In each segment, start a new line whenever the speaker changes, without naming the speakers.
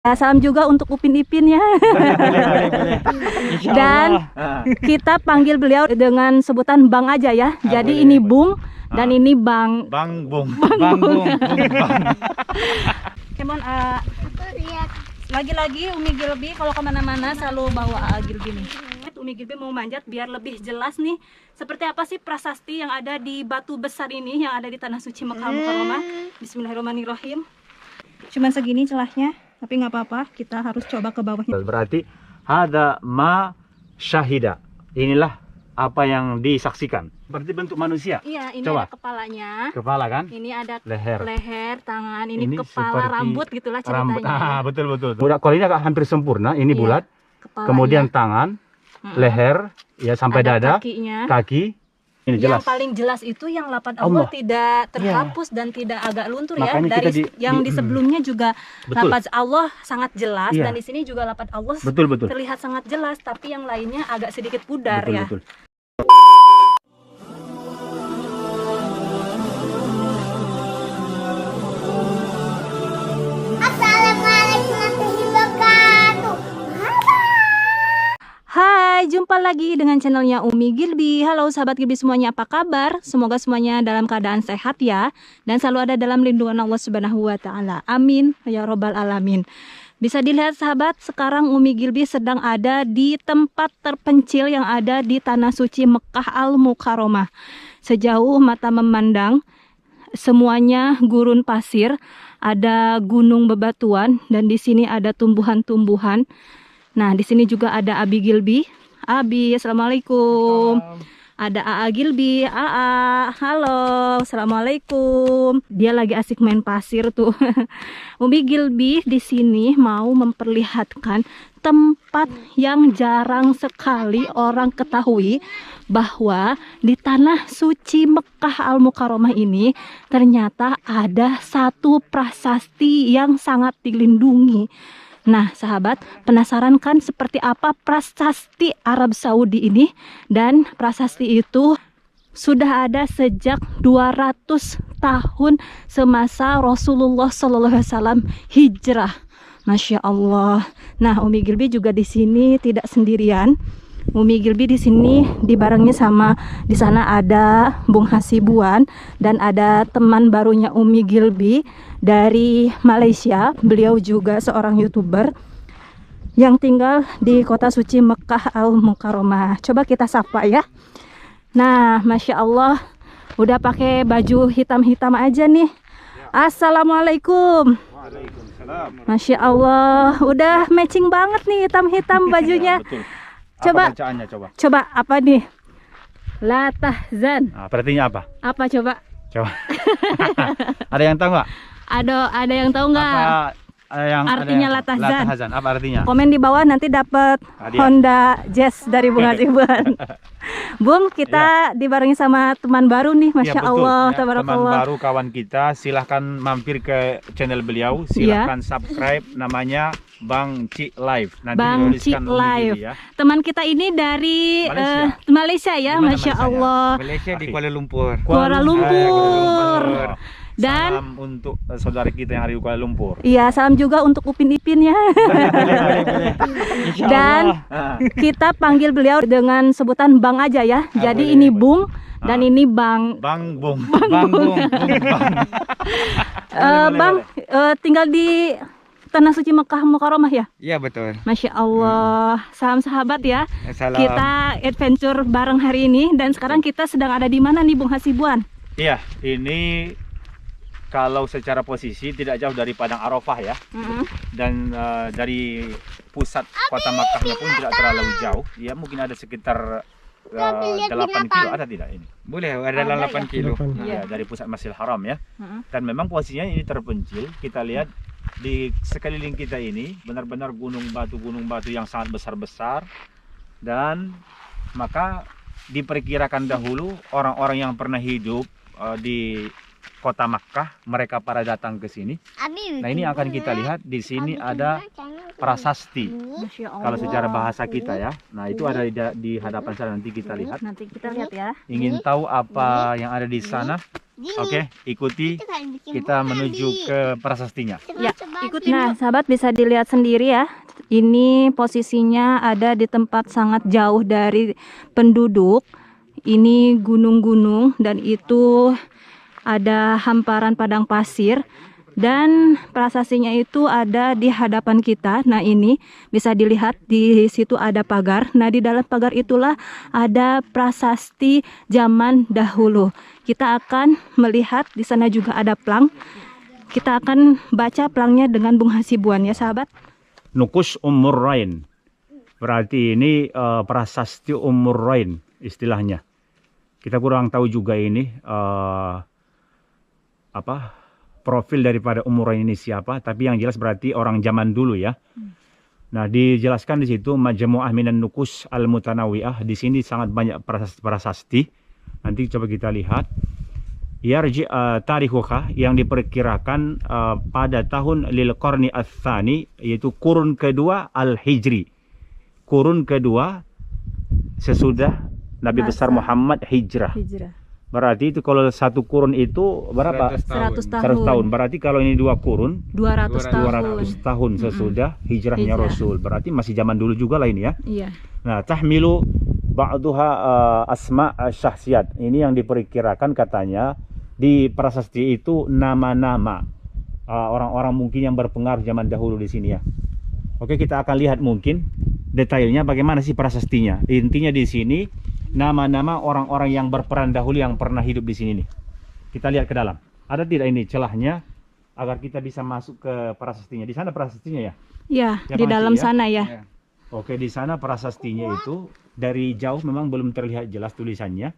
Ya, salam juga untuk Upin Ipin ya. Dan kita panggil beliau dengan sebutan Bang aja ya. Jadi ini Bung dan ini Bang.
Bang Bung.
Cuman lagi-lagi Umi Gilby kalau kemana-mana selalu bawa Gilby nih. Umi Gilby mau manjat biar lebih jelas nih seperti apa sih prasasti yang ada di batu besar ini yang ada di tanah suci Mekah Mukarramah. Bismillahirrahmanirrahim. Cuman segini celahnya, tapi nggak apa-apa, kita harus coba ke bawahnya.
Berarti ada ma syahida. Inilah apa yang disaksikan. Berarti bentuk manusia.
Iya, ini
coba.
ada kepalanya.
Kepala kan?
Ini ada
leher,
tangan, ini kepala, rambut gitulah ceritanya.
Betul. Bulat kalau ini agak hampir sempurna, ini bulat.
Kepalanya.
Kemudian tangan, leher, ya sampai
ada
dada, kaki. Ini jelas.
Yang paling jelas itu yang lapan Allah tidak terhapus dan tidak agak luntur.
Makanya
ya. Dari di sebelumnya juga lapan Allah sangat jelas dan di sini juga lapan Allah terlihat sangat jelas, tapi yang lainnya agak sedikit pudar ya.
Betul.
Hai, jumpa lagi dengan channelnya Umi Gilby. Halo sahabat Gilby semuanya, apa kabar? Semoga semuanya dalam keadaan sehat ya, dan selalu ada dalam lindungan Allah Subhanahu wa Ta'ala. Amin ya robbal alamin. Bisa dilihat sahabat, sekarang Umi Gilby sedang ada di tempat terpencil yang ada di tanah suci Mekah Al Mukarramah. Sejauh mata memandang, semuanya gurun pasir, ada gunung bebatuan, dan di sini ada tumbuhan-tumbuhan. Nah, di sini juga ada Abi Gilby. Abi, assalamualaikum. Ada AA Gilby. AA, halo, assalamualaikum. Dia lagi asik main pasir tuh. Umi Gilby di sini mau memperlihatkan tempat yang jarang sekali orang ketahui, bahwa di tanah suci Mekah Al Mukarramah ini ternyata ada satu prasasti yang sangat dilindungi. Nah sahabat, penasaran kan seperti apa prasasti Arab Saudi ini? Dan prasasti itu sudah ada sejak 200 tahun semasa Rasulullah SAW hijrah. Masya Allah. Nah, Umi Gilby juga di sini tidak sendirian. Umi Gilby di sini dibarengi sama di sana ada Bung Hasibuan dan ada teman barunya Umi Gilby dari Malaysia. Beliau juga seorang YouTuber yang tinggal di kota suci Mekah Al Mukarramah. Coba kita sapa ya. Nah, Masya Allah, udah pakai baju hitam-hitam aja nih. Assalamualaikum.
Waalaikumsalam.
Masya Allah, udah matching banget nih hitam-hitam bajunya.
Betul.
Coba
bacaannya coba.
Coba apa nih? La tahzan.
Nah, artinya apa?
Apa coba?
Coba. Ada yang tahu nggak?
Ada yang tahu nggak? Artinya la tahzan.
Apa artinya?
Komen di bawah, nanti dapat Honda Jazz dari Bung Hasibuan. Bung, kita dibarengi sama teman baru nih, Masya Allah, tabarakallah.
Teman baru kawan kita, silahkan mampir ke channel beliau, silahkan subscribe, namanya Bang Cik Live. Nanti
Bang Cik Live. Ya. Teman kita ini dari Malaysia ya, Masya Allah.
Malaysia di Kuala Lumpur.
Kuala Lumpur. Dan
salam untuk saudara kita yang hari di Kuala Lumpur.
Iya, salam juga untuk Upin Ipin ya. Dan kita panggil beliau dengan sebutan Bang aja ya. Jadi ini Bung dan ini Bang.
Bang Bung.
Bang, tinggal di tanah suci Mekah Mukarramah ya?
Iya betul.
Masya Allah. Salam sahabat ya.
Salam.
Kita adventure bareng hari ini, dan sekarang kita sedang ada di mana nih Bung Hasibuan?
Iya, ini kalau secara posisi tidak jauh dari Padang Arafah ya. Dan dari pusat kota Makkahnya pun tidak terlalu jauh. Ya mungkin ada sekitar 8 kilo, ada tidak ini?
Boleh, ada 8 kilo.
Ya, dari pusat Masjidil Haram ya. Dan memang posisinya ini terpencil. Kita lihat di sekeliling kita ini benar-benar gunung batu yang sangat besar-besar. Dan maka diperkirakan dahulu orang-orang yang pernah hidup di kota Makkah, mereka pada datang ke sini. Nah, ini akan kita lihat di sini ada prasasti. Kalau secara bahasa kita ya. Nah, itu ada di hadapan sana, nanti kita lihat.
Nanti kita lihat ya.
Ingin tahu apa yang ada di sana? Oke, ikuti kita menuju ke prasastinya.
Ya, ikuti. Nah, sahabat bisa dilihat sendiri ya. Ini posisinya ada di tempat sangat jauh dari penduduk. Ini gunung-gunung dan itu ada hamparan padang pasir. Dan prasastinya itu ada di hadapan kita. Nah, ini bisa dilihat di situ ada pagar. Nah, di dalam pagar itulah ada prasasti zaman dahulu. Kita akan melihat di sana juga ada plang. Kita akan baca plangnya dengan Bung Hasibuan ya, sahabat.
Nukus Umurrain. Berarti ini prasasti Umurrain istilahnya. Kita kurang tahu juga ini profil daripada Umurrain ini siapa, tapi yang jelas berarti orang zaman dulu ya. Nah, dijelaskan di situ Majmu'ah minan Nukus Al-Mutanawwi'ah. Di sini sangat banyak prasasti. Nanti coba kita lihat. Yarji tarikhuha yang diperkirakan pada tahun lil qarni ats-tsani, yaitu kurun kedua Al-Hijri. Kurun kedua sesudah Nabi besar Muhammad hijrah. Berarti itu kalau satu kurun itu berapa?
100
100 tahun. Berarti kalau ini dua kurun
200
tahun sesudah hijrahnya Rasul. Berarti masih zaman dulu juga lah ini ya.
Iya.
Nah, tahmilu ba'duha asma syahsiat. Ini yang diperkirakan katanya di prasasti itu nama-nama orang-orang mungkin yang berpengaruh zaman dahulu di sini ya. Oke, kita akan lihat mungkin detailnya bagaimana sih prasastinya. Intinya di sini nama-nama orang-orang yang berperan dahulu yang pernah hidup di sini nih. Kita lihat ke dalam. Ada tidak ini celahnya agar kita bisa masuk ke prasastinya? Di sana prasastinya ya?
Ya,
Ya,
di
masih
dalam
ya?
sana ya.
Oke, di sana prasastinya itu dari jauh memang belum terlihat jelas tulisannya.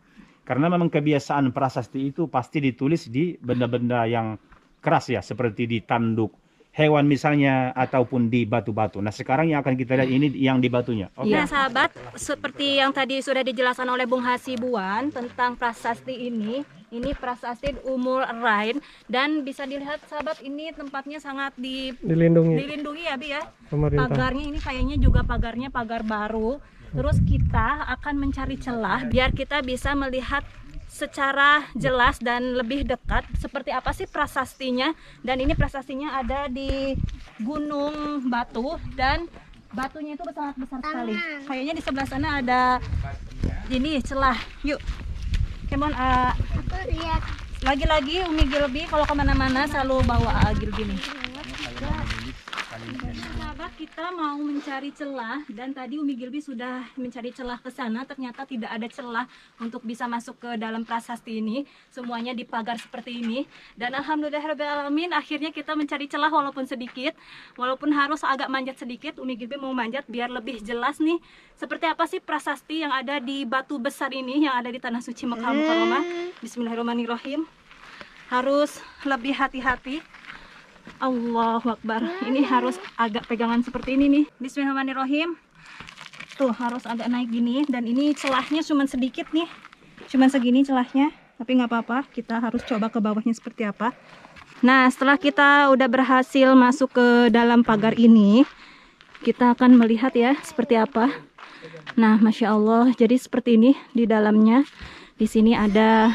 Karena memang kebiasaan prasasti itu pasti ditulis di benda-benda yang keras ya, seperti di tanduk hewan misalnya ataupun di batu-batu. Nah, sekarang yang akan kita lihat ini yang di batunya. Oke.
Nah, sahabat, seperti yang tadi sudah dijelaskan oleh Bung Hasibuan tentang prasasti ini prasasti Umurrain, dan bisa dilihat sahabat ini tempatnya sangat dilindungi ya, Bi ya.
Pemerintah.
Pagarnya ini kayaknya juga pagarnya pagar baru. Terus kita akan mencari celah biar kita bisa melihat secara jelas dan lebih dekat seperti apa sih prasastinya. Dan ini prasastinya ada di Gunung Batu dan batunya itu sangat besar sekali. Kayaknya di sebelah sana ada ini celah. Yuk, come on. Lagi-lagi Umi Gilby kalau kemana-mana selalu bawa Gilby nih. Sahabat, kita mau mencari celah dan tadi Umi Gilby sudah mencari celah ke sana. Ternyata tidak ada celah untuk bisa masuk ke dalam prasasti ini. Semuanya dipagar seperti ini. Dan alhamdulillahirobbilalamin akhirnya kita mencari celah walaupun sedikit, walaupun harus agak manjat sedikit. Umi Gilby mau manjat biar lebih jelas nih seperti apa sih prasasti yang ada di batu besar ini yang ada di tanah suci Makkah Mukarramah. Bismillahirrahmanirrahim. Harus lebih hati-hati. Allahu Akbar. Ini harus agak pegangan seperti ini nih. Bismillahirrahmanirrahim. Tuh harus agak naik gini. Dan ini celahnya cuma sedikit nih, cuma segini celahnya. Tapi nggak apa-apa, kita harus coba ke bawahnya seperti apa. Nah, setelah kita udah berhasil masuk ke dalam pagar ini, kita akan melihat ya seperti apa. Nah, Masya Allah, jadi seperti ini di dalamnya. Di sini ada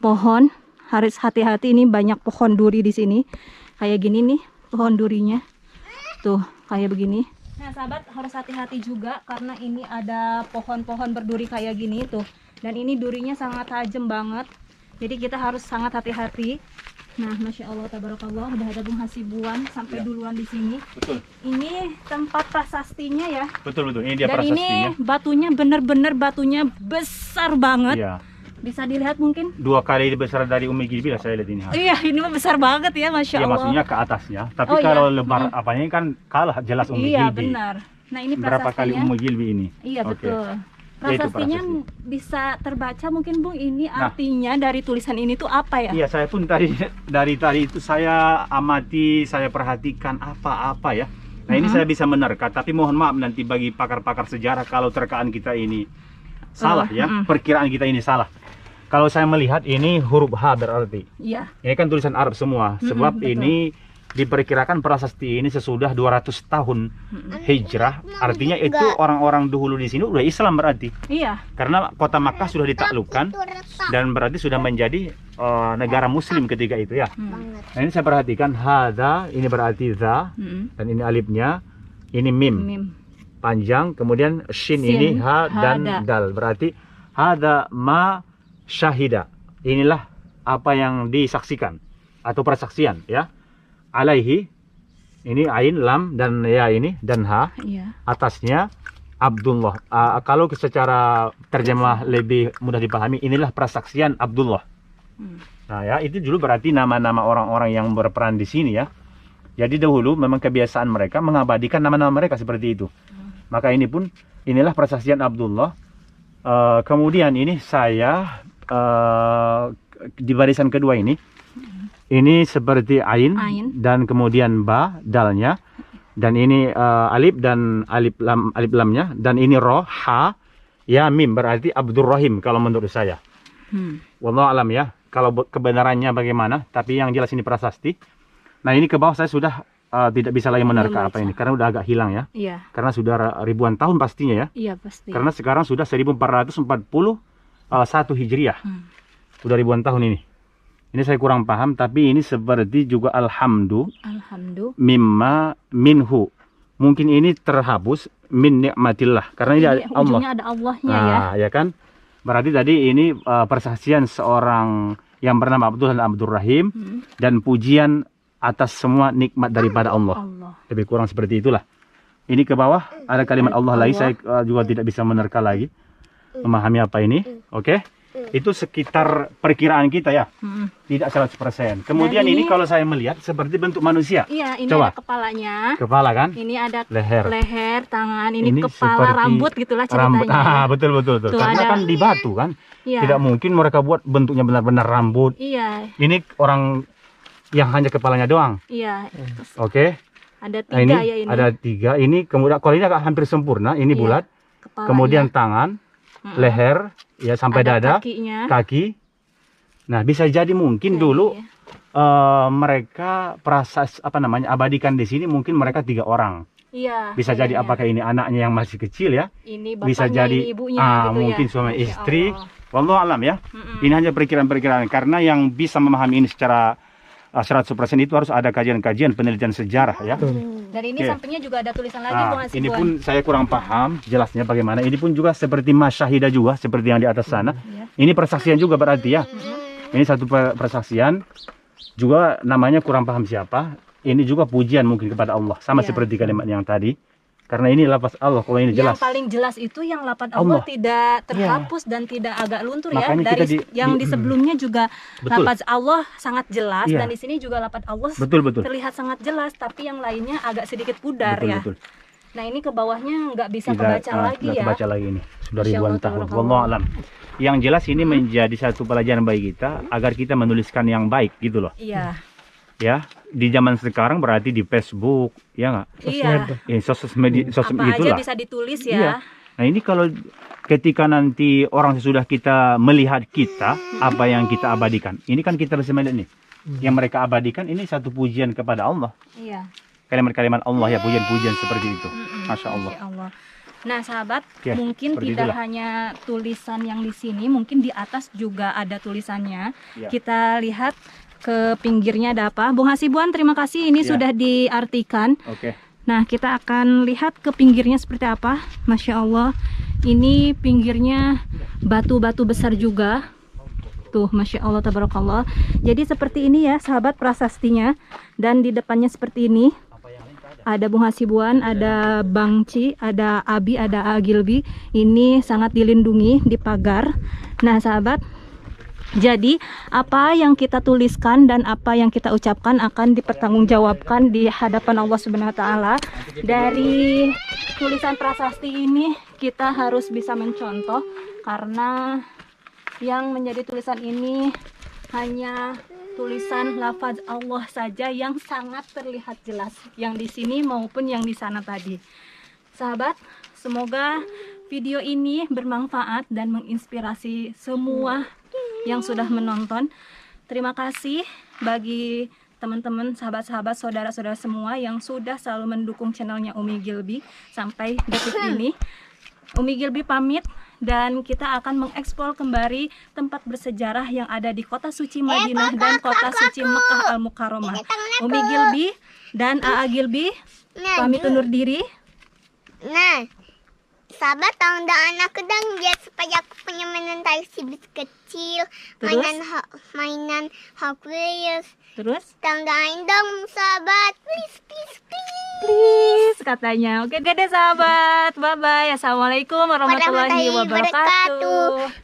pohon. Harus hati-hati, ini banyak pohon duri di sini. Kayak gini nih pohon durinya. Tuh, kayak begini. Nah, sahabat harus hati-hati juga karena ini ada pohon-pohon berduri kayak gini tuh. Dan ini durinya sangat tajam banget. Jadi kita harus sangat hati-hati. Nah, Masya Allah, tabarakallah, udah ada Bung Hasibuan sampai duluan di sini.
Betul.
Ini tempat prasastinya ya.
Betul. Ini dia
Dan
prasastinya.
ini batunya bener-bener batunya besar banget.
Iya.
Bisa dilihat mungkin.
2 kali lebih besar dari Umi Gilby lah saya lihat ini.
Iya, ini mah besar banget ya, Masya
Ya,
Allah.
maksudnya ke atasnya. Tapi
Oh, iya.
kalau lebar apanya kan kalah jelas Umi
Iya,
Gilby.
benar. Nah, ini
Berapa kali
prasastinya.
Umi Gilby ini?
Iya,
Oke.
betul.
Yaitu
Prasastinya
prasasti.
bisa terbaca mungkin Bung, ini
Nah.
artinya dari tulisan ini tuh apa ya?
Iya, saya pun dari tadi itu saya amati, saya perhatikan apa-apa ya. Nah, ini saya bisa menerka, tapi mohon maaf nanti bagi pakar-pakar sejarah kalau terkaan kita ini salah ya, perkiraan kita ini salah. Kalau saya melihat ini huruf H berarti.
Iya.
Ini kan tulisan Arab semua, sebab
betul.
ini diperkirakan prasasti ini sesudah 200 tahun hijrah. Artinya itu orang-orang dahulu di sini udah Islam berarti.
Iya.
Karena kota Makkah sudah ditaklukkan dan berarti sudah menjadi negara Muslim ketika itu ya. Nah ini saya perhatikan hada ini berarti za dan ini alifnya, ini mim. Panjang, kemudian shin ini ha dan dal, berarti hada ma syahida, inilah apa yang disaksikan atau persaksian ya. Alaihi ini ain lam dan ya ini dan ha atasnya Abdullah. Kalau secara terjemah lebih mudah dipahami, inilah persaksian Abdullah. Nah ya, itu dulu berarti nama-nama orang-orang yang berperan di sini ya. Jadi dahulu memang kebiasaan mereka mengabadikan nama-nama mereka seperti itu. Maka ini pun inilah persaksian Abdullah. Kemudian ini saya di barisan kedua ini seperti ain dan kemudian ba dalnya, dan ini alif dan alif lamnya, dan ini roh ha ya mim, berarti Abdurrahim kalau menurut saya. Wallahu alam ya, kalau kebenarannya bagaimana, tapi yang jelas ini prasasti. Nah ini ke bawah saya sudah tidak bisa lagi menerka apa ini, karena udah agak hilang ya. Karena sudah ribuan tahun pastinya ya. Iya pasti. Karena sekarang sudah 1441 Hijriah. Sudah ribuan tahun ini. Ini saya kurang paham, tapi ini seperti juga alhamdu mimma minhu. Mungkin ini terhapus min nikmatillah, karena ini ada Allah. Ujungnya ada Allahnya ya kan. Berarti tadi ini persaksian seorang yang bernama Abdul dan Abdurrahim dan pujian atas semua nikmat daripada Allah. Lebih kurang seperti itulah. Ini ke bawah ada kalimat Allah lagi, saya juga tidak bisa menerka lagi memahami apa ini. Oke. Itu sekitar perkiraan kita ya. Tidak 100%. Kemudian ini kalau saya melihat seperti bentuk manusia.
Iya, ini
coba.
Ada kepalanya.
Kepala kan?
Ini ada
leher,
tangan, ini kepala, rambut gitulah ceritanya.
Rambut. Betul.
Tuh,
karena kan di batu kan. Tidak mungkin mereka buat bentuknya benar-benar rambut. Iya. Ini orang yang hanya kepalanya doang. Iya. Oke. Ada 3 ya ini. Ada 3. Ini kemudian kalau ini agak hampir sempurna. Ini bulat. Kepalanya. Kemudian tangan, leher, ya sampai ada dada, kaki. Nah bisa jadi mungkin dulu mereka abadikan di sini mungkin mereka 3 orang. Iya. Bisa jadi apakah ini anaknya yang masih kecil ya? Ini bapaknya, bisa jadi ini ibunya, gitu mungkin suami istri. Wallahu alam ya. Ini hanya perkiraan-perkiraan, karena yang bisa memahami ini secara 100% itu harus ada kajian-kajian penelitian sejarah ya.
Dan ini sampingnya juga ada tulisan lagi.
Ini pun saya kurang paham jelasnya bagaimana. Ini pun juga seperti masyahida juga, seperti yang di atas sana. Ini persaksian juga berarti ya. Ini satu persaksian juga, namanya kurang paham siapa. Ini juga pujian mungkin kepada Allah, sama seperti kalimat yang tadi. Karena ini lafaz Allah, kalau ini jelas.
Yang paling jelas itu yang lafaz Allah tidak terhapus dan tidak agak luntur. Makanya ya. Dari di sebelumnya juga lafaz Allah sangat jelas, dan di sini juga lafaz Allah terlihat sangat jelas, tapi yang lainnya agak sedikit pudar ya. Nah ini ke bawahnya nggak bisa kebaca lagi ya.
Kebaca lagi ini. Sudah ribuan tahun. Wallahu alam. Yang jelas ini menjadi satu pelajaran bagi kita agar kita menuliskan yang baik gitu loh. Iya. Ya, di zaman sekarang berarti di Facebook, ya nggak? Iya. Sosial media,
apa aja bisa ditulis ya. Iya.
Nah ini kalau ketika nanti orang sesudah kita melihat kita, apa yang kita abadikan, ini kan kita bisa melihat nih, yang mereka abadikan ini satu pujian kepada Allah. Iya. Kalimat-kalimat Allah ya, pujian-pujian seperti itu. Masya Allah.
Nah sahabat, mungkin tidak hanya tulisan yang di sini, mungkin di atas juga ada tulisannya. Kita lihat ke pinggirnya ada apa. Bung Hasibuan, terima kasih, ini sudah diartikan. Nah kita akan lihat ke pinggirnya seperti apa. Masya Allah, ini pinggirnya batu-batu besar juga. Tuh, Masya Allah, tabarakallah. Jadi seperti ini ya sahabat prasastinya. Dan di depannya seperti ini. Ada Bung Hasibuan, ada Bang Ci, ada Abi, ada Agilbi. Ini sangat dilindungi di pagar. Nah sahabat, jadi apa yang kita tuliskan dan apa yang kita ucapkan akan dipertanggungjawabkan di hadapan Allah Subhanahu wa taala. Dari tulisan prasasti ini kita harus bisa mencontoh, karena yang menjadi tulisan ini hanya tulisan lafaz Allah saja yang sangat terlihat jelas, yang di sini maupun yang di sana tadi. Sahabat, semoga video ini bermanfaat dan menginspirasi semua yang sudah menonton. Terima kasih bagi teman-teman, sahabat-sahabat, saudara-saudara semua yang sudah selalu mendukung channelnya Umi Gilby sampai detik ini. Umi Gilby pamit dan kita akan mengeksplor kembali tempat bersejarah yang ada di kota suci Madinah dan kota suci Mekah Al-Mukarramah. Umi Gilby dan Aa Gilby pamit undur diri.
Nah, sahabat tolong doain aku dong biar supaya aku punya mainan Talisibis kecil,
Terus?
mainan Hot Wheels.
Terus?
Tolong doain dong sahabat, please please please.
Please katanya. Oke deh sahabat. Bye bye. Assalamualaikum warahmatullahi
Warahmatullahi
wabarakatuh.
wabarakatuh.